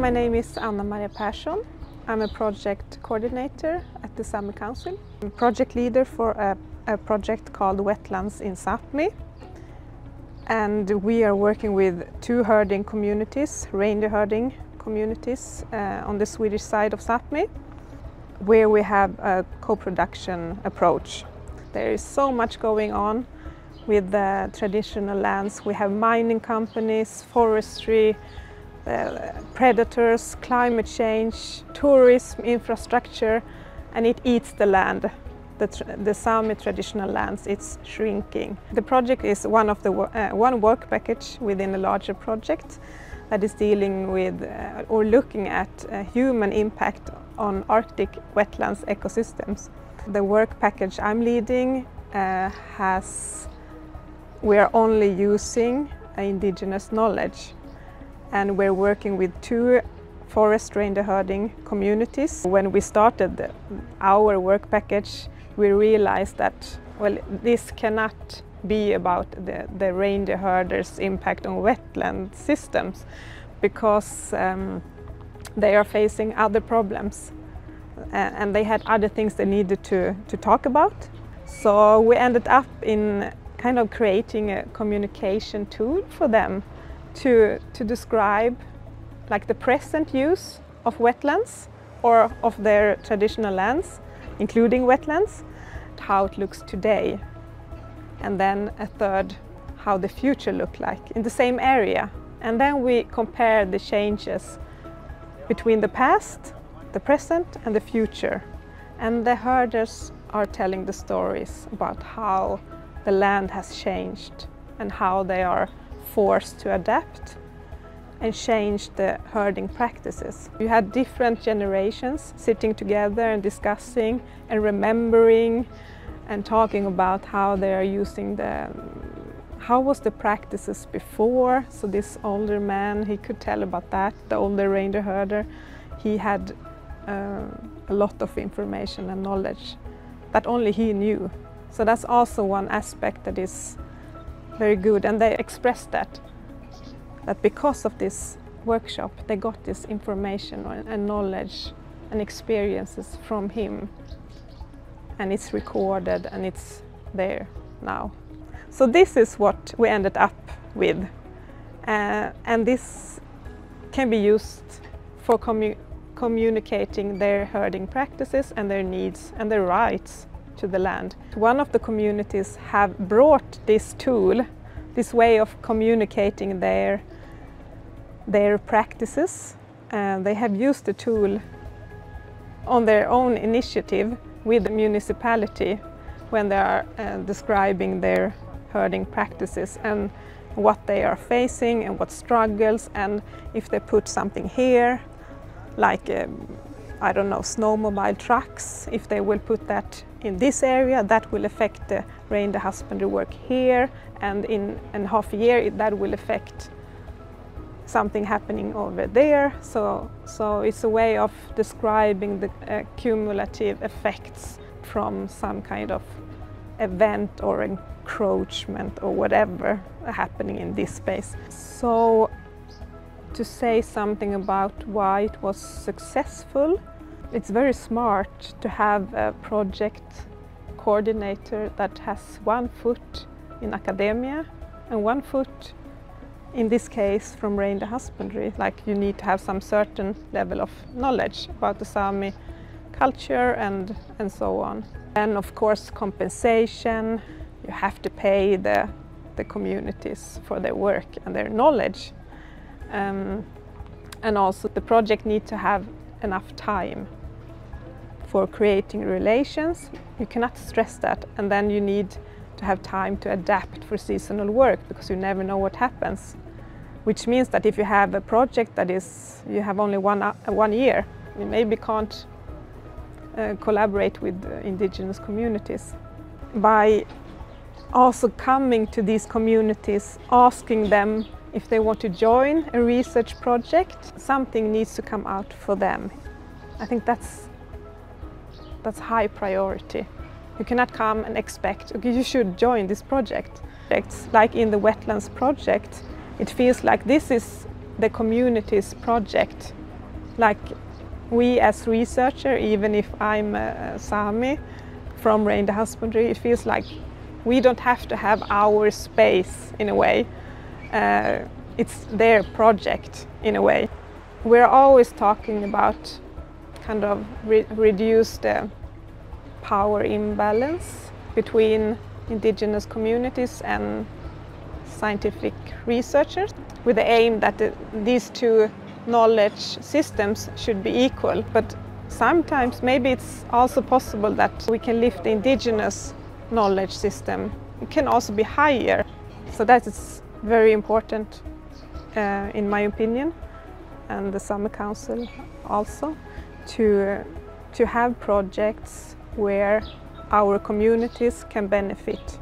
my name is Marja Persson. I'm a project coordinator at the Sámi Council. I'm a project leader for a project called Wetlands in Sápmi. And we are working with two herding communities, reindeer herding communities on the Swedish side of Sápmi, where we have a co-production approach. There is so much going on with the traditional lands. We have mining companies, forestry, predators, climate change, tourism, infrastructure, and it eats the land. The Sámi traditional lands, it's shrinking. The project is one of the one work package within a larger project that is dealing with or looking at human impact on Arctic wetlands ecosystems. The work package I'm leading we are only using indigenous knowledge, and we're working with two forest reindeer herding communities. When we started our work package, we realized that, well, this cannot be about the reindeer herders' impact on wetland systems, because they are facing other problems and they had other things they needed to talk about. So we ended up in kind of creating a communication tool for them to describe like the present use of wetlands or of their traditional lands, including wetlands, how it looks today, and then a third, how the future look like in the same area. And then we compare the changes between the past, the present and the future. And the herders are telling the stories about how the land has changed and how they are forced to adapt and change the herding practices. You had different generations sitting together and discussing and remembering and talking about how they are using how was the practices before. So this older man, he could tell about that. The older reindeer herder, he had a lot of information and knowledge that only he knew. So that's also one aspect that is very good, and they expressed that because of this workshop they got this information and knowledge and experiences from him, and it's recorded and it's there now. So this is what we ended up with, and this can be used for communicating their herding practices and their needs and their rights to the land. One of the communities have brought this tool, this way of communicating their practices. They have used the tool on their own initiative with the municipality when they are describing their herding practices and what they are facing and what struggles, and if they put something here, like I don't know, snowmobile trucks, if they will put that in this area, that will affect the reindeer husbandry work here, and in half a year that will affect something happening over there. So it's a way of describing the cumulative effects from some kind of event or encroachment or whatever happening in this space. So to say something about why it was successful, it's very smart to have a project coordinator that has 1 foot in academia and 1 foot, in this case, from reindeer husbandry. Like, you need to have some certain level of knowledge about the Sámi culture and so on. And of course compensation, you have to pay the communities for their work and their knowledge. And also the project needs to have enough time for creating relations. You cannot stress that, and then you need to have time to adapt for seasonal work, because you never know what happens. Which means that if you have a project that you have only one year, you maybe can't collaborate with indigenous communities. By also coming to these communities, asking them if they want to join a research project, something needs to come out for them. I think that's high priority. You cannot come and expect, okay, you should join this project. Like in the Wetlands project, it feels like this is the community's project Like we as researcher, even if I'm a Sámi from reindeer husbandry, it feels like we don't have to have our space in a way. It's their project in a way. We're always talking about kind of reduce the power imbalance between indigenous communities and scientific researchers, with the aim that these two knowledge systems should be equal. But sometimes maybe it's also possible that we can lift the indigenous knowledge system. It can also be higher. So that is very important in my opinion, and the Summer Council also, to have projects where our communities can benefit